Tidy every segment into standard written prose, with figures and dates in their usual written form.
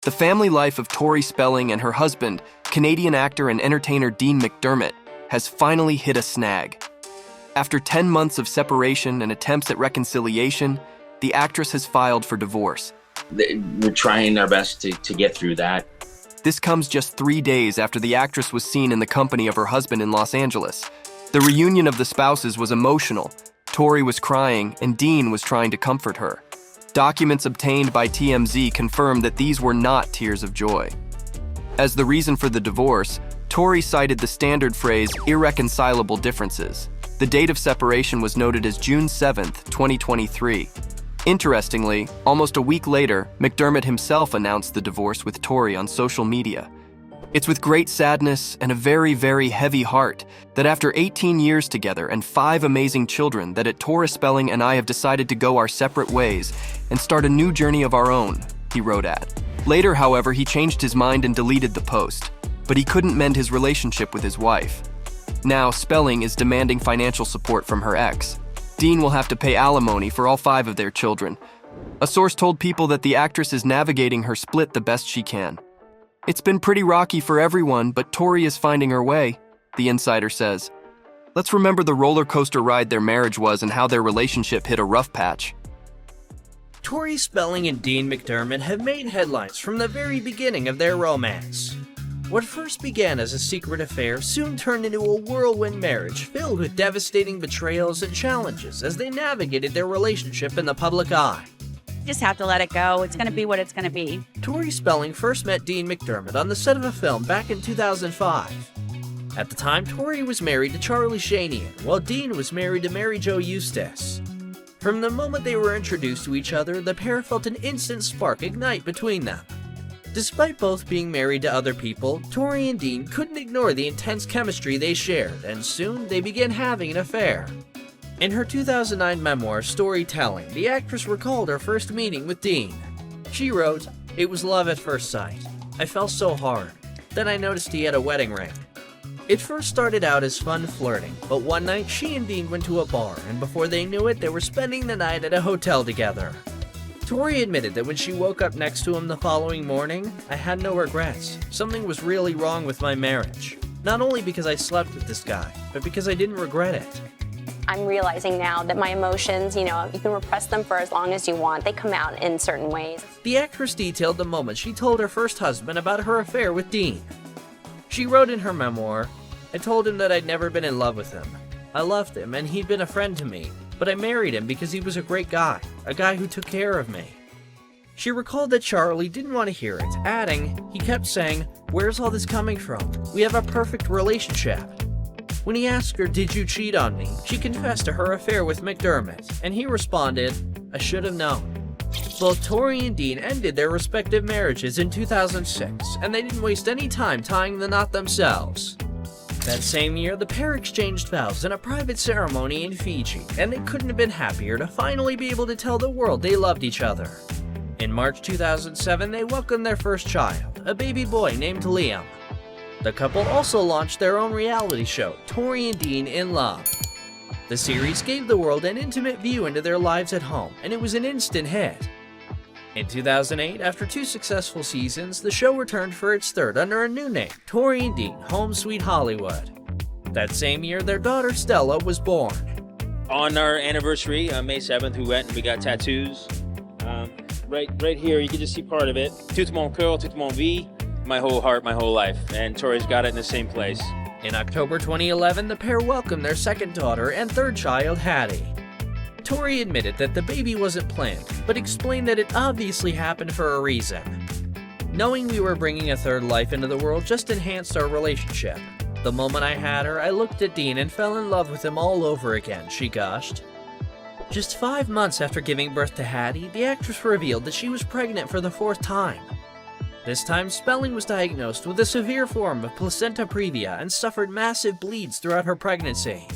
The family life of Tori Spelling and her husband, Canadian actor and entertainer Dean McDermott, has finally hit a snag. After 10 months of separation and attempts at reconciliation, the actress has filed for divorce. We're trying our best to get through that. This comes just 3 days after the actress was seen in the company of her husband in Los Angeles. The reunion of the spouses was emotional. Tori was crying, and Dean was trying to comfort her. Documents obtained by TMZ confirmed that these were not tears of joy. As the reason for the divorce, Tori cited the standard phrase, irreconcilable differences. The date of separation was noted as June 7, 2023. Interestingly, almost a week later, McDermott himself announced the divorce with Tori on social media. It's with great sadness and a very, very heavy heart that after 18 years together and 5 amazing children that Tori Spelling and I have decided to go our separate ways and start a new journey of our own, he wrote at. Later, however, he changed his mind and deleted the post, but he couldn't mend his relationship with his wife. Now, Spelling is demanding financial support from her ex. Dean will have to pay alimony for all 5 of their children. A source told People that the actress is navigating her split the best she can. It's been pretty rocky for everyone, but Tori is finding her way, the insider says. Let's remember the roller coaster ride their marriage was and how their relationship hit a rough patch. Tori Spelling and Dean McDermott have made headlines from the very beginning of their romance. What first began as a secret affair soon turned into a whirlwind marriage filled with devastating betrayals and challenges as they navigated their relationship in the public eye. Just have to let it go. It's going to be what it's going to be. Tori Spelling first met Dean McDermott on the set of a film back in 2005. At the time, Tori was married to Charlie Shanian, while Dean was married to Mary Jo Eustace. From the moment they were introduced to each other, the pair felt an instant spark ignite between them. Despite both being married to other people, Tori and Dean couldn't ignore the intense chemistry they shared, and soon they began having an affair. In her 2009 memoir, Storytelling, the actress recalled her first meeting with Dean. She wrote, "It was love at first sight. I fell so hard. Then I noticed he had a wedding ring. It first started out as fun flirting, but one night she and Dean went to a bar, and before they knew it, they were spending the night at a hotel together." Tori admitted that when she woke up next to him the following morning, "I had no regrets. Something was really wrong with my marriage. Not only because I slept with this guy, but because I didn't regret it." I'm realizing now that my emotions, you can repress them for as long as you want. They come out in certain ways. The actress detailed the moment she told her first husband about her affair with Dean. She wrote in her memoir, "I told him that I'd never been in love with him. I loved him and he'd been a friend to me, but I married him because he was a great guy, a guy who took care of me." She recalled that Charlie didn't want to hear it, adding, "He kept saying, 'Where's all this coming from? We have a perfect relationship.' When he asked her, 'Did you cheat on me?' she confessed to her affair with McDermott, and he responded, 'I should have known.'" Both Tori and Dean ended their respective marriages in 2006, and they didn't waste any time tying the knot themselves. That same year, the pair exchanged vows in a private ceremony in Fiji, and they couldn't have been happier to finally be able to tell the world they loved each other. In March 2007, they welcomed their first child, a baby boy named Liam. The couple also launched their own reality show, Tori and Dean in Love. The series gave the world an intimate view into their lives at home, and it was an instant hit. In 2008, after 2 successful seasons, the show returned for its third under a new name, Tori and Dean: Home Sweet Hollywood. That same year, their daughter Stella was born. On our anniversary, on May 7th, we went and we got tattoos. Right here, you can just see part of it. Tout mon cœur, tout mon vie, my whole heart, my whole life. And Tori's got it in the same place. In October 2011, the pair welcomed their second daughter and third child, Hattie. Tori admitted that the baby wasn't planned, but explained that it obviously happened for a reason. "Knowing we were bringing a third life into the world just enhanced our relationship. The moment I had her, I looked at Dean and fell in love with him all over again," she gushed. Just 5 months after giving birth to Hattie, the actress revealed that she was pregnant for the 4th time. This time, Spelling was diagnosed with a severe form of placenta previa and suffered massive bleeds throughout her pregnancy.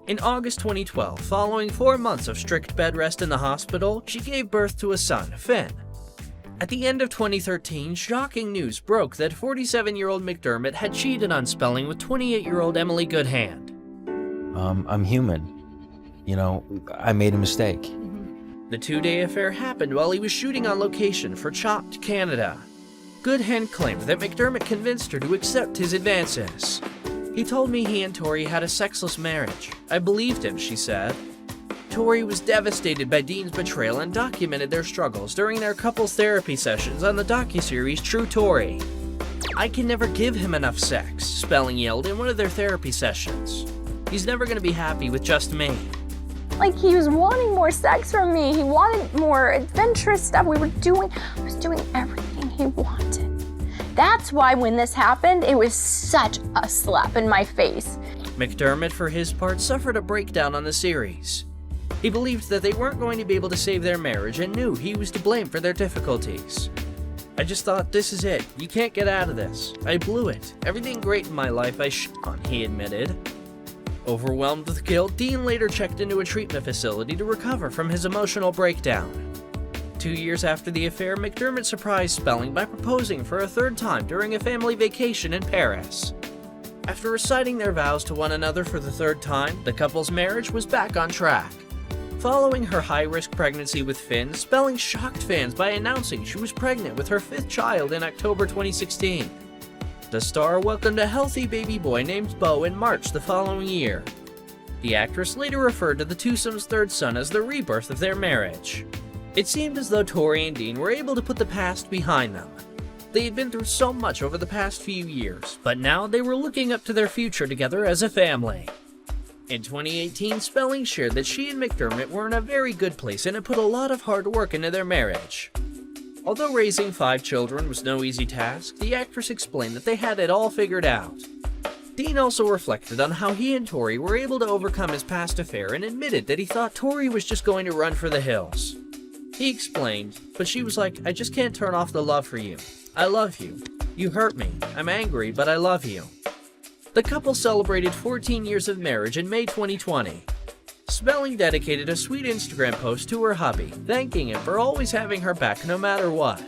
In August 2012, following 4 months of strict bed rest in the hospital, she gave birth to a son, Finn. At the end of 2013, shocking news broke that 47-year-old McDermott had cheated on Spelling with 28-year-old Emily Goodhand. I'm human. I made a mistake. The 2-day affair happened while he was shooting on location for Chopped, Canada. Goodhand claimed that McDermott convinced her to accept his advances. He told me he and Tori had a sexless marriage. I believed him, she said. Tori was devastated by Dean's betrayal and documented their struggles during their couples therapy sessions on the docuseries True Tori. "I can never give him enough sex," Spelling yelled in one of their therapy sessions. "He's never going to be happy with just me." Like, he was wanting more sex from me. He wanted more adventurous stuff. I was doing everything he wanted. That's why when this happened, it was such a slap in my face. McDermott, for his part, suffered a breakdown on the series. He believed that they weren't going to be able to save their marriage and knew he was to blame for their difficulties. "I just thought, this is it. You can't get out of this. I blew it. Everything great in my life I shit on," he admitted. Overwhelmed with guilt, Dean later checked into a treatment facility to recover from his emotional breakdown. 2 years after the affair, McDermott surprised Spelling by proposing for a third time during a family vacation in Paris. After reciting their vows to one another for the third time, the couple's marriage was back on track. Following her high-risk pregnancy with Finn, Spelling shocked fans by announcing she was pregnant with her 5th child in October 2016. The star welcomed a healthy baby boy named Beau in March the following year. The actress later referred to the twosome's third son as the rebirth of their marriage. It seemed as though Tori and Dean were able to put the past behind them. They had been through so much over the past few years, but now they were looking up to their future together as a family. In 2018, Spelling shared that she and McDermott were in a very good place and had put a lot of hard work into their marriage. Although raising 5 children was no easy task, the actress explained that they had it all figured out. Dean also reflected on how he and Tori were able to overcome his past affair and admitted that he thought Tori was just going to run for the hills. He explained, but she was like, "I just can't turn off the love for you. I love you. You hurt me. I'm angry, but I love you." The couple celebrated 14 years of marriage in May 2020. Spelling dedicated a sweet Instagram post to her hubby, thanking him for always having her back no matter what.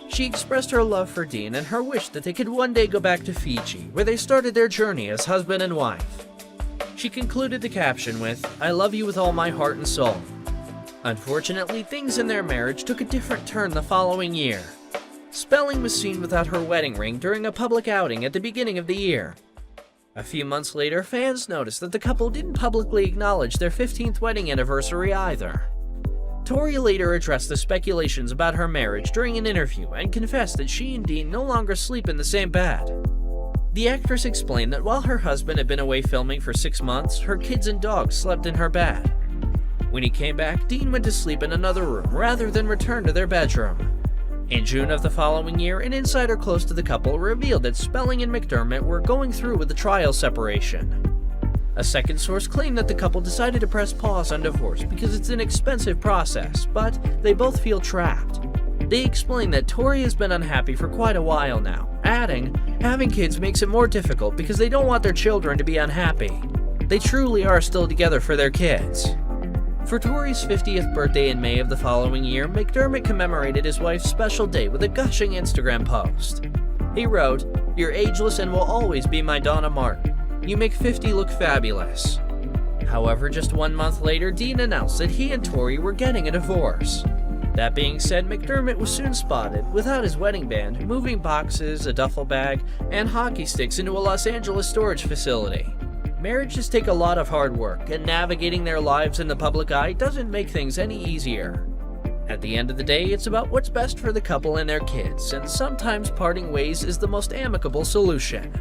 She expressed her love for Dean and her wish that they could one day go back to Fiji, where they started their journey as husband and wife. She concluded the caption with, "I love you with all my heart and soul." Unfortunately, things in their marriage took a different turn the following year. Spelling was seen without her wedding ring during a public outing at the beginning of the year. A few months later, fans noticed that the couple didn't publicly acknowledge their 15th wedding anniversary either. Tori later addressed the speculations about her marriage during an interview and confessed that she and Dean no longer sleep in the same bed. The actress explained that while her husband had been away filming for 6 months, her kids and dogs slept in her bed. When he came back, Dean went to sleep in another room rather than return to their bedroom. In June of the following year, an insider close to the couple revealed that Spelling and McDermott were going through with the trial separation. A second source claimed that the couple decided to press pause on divorce because it's an expensive process, but they both feel trapped. They explained that Tori has been unhappy for quite a while now, adding, "Having kids makes it more difficult because they don't want their children to be unhappy. They truly are still together for their kids." For Tori's 50th birthday in May of the following year, McDermott commemorated his wife's special day with a gushing Instagram post. He wrote, "You're ageless and will always be my Donna Mark. You make 50 look fabulous." However, just 1 month later, Dean announced that he and Tori were getting a divorce. That being said, McDermott was soon spotted, without his wedding band, moving boxes, a duffel bag, and hockey sticks into a Los Angeles storage facility. Marriages take a lot of hard work, and navigating their lives in the public eye doesn't make things any easier. At the end of the day, it's about what's best for the couple and their kids, and sometimes parting ways is the most amicable solution.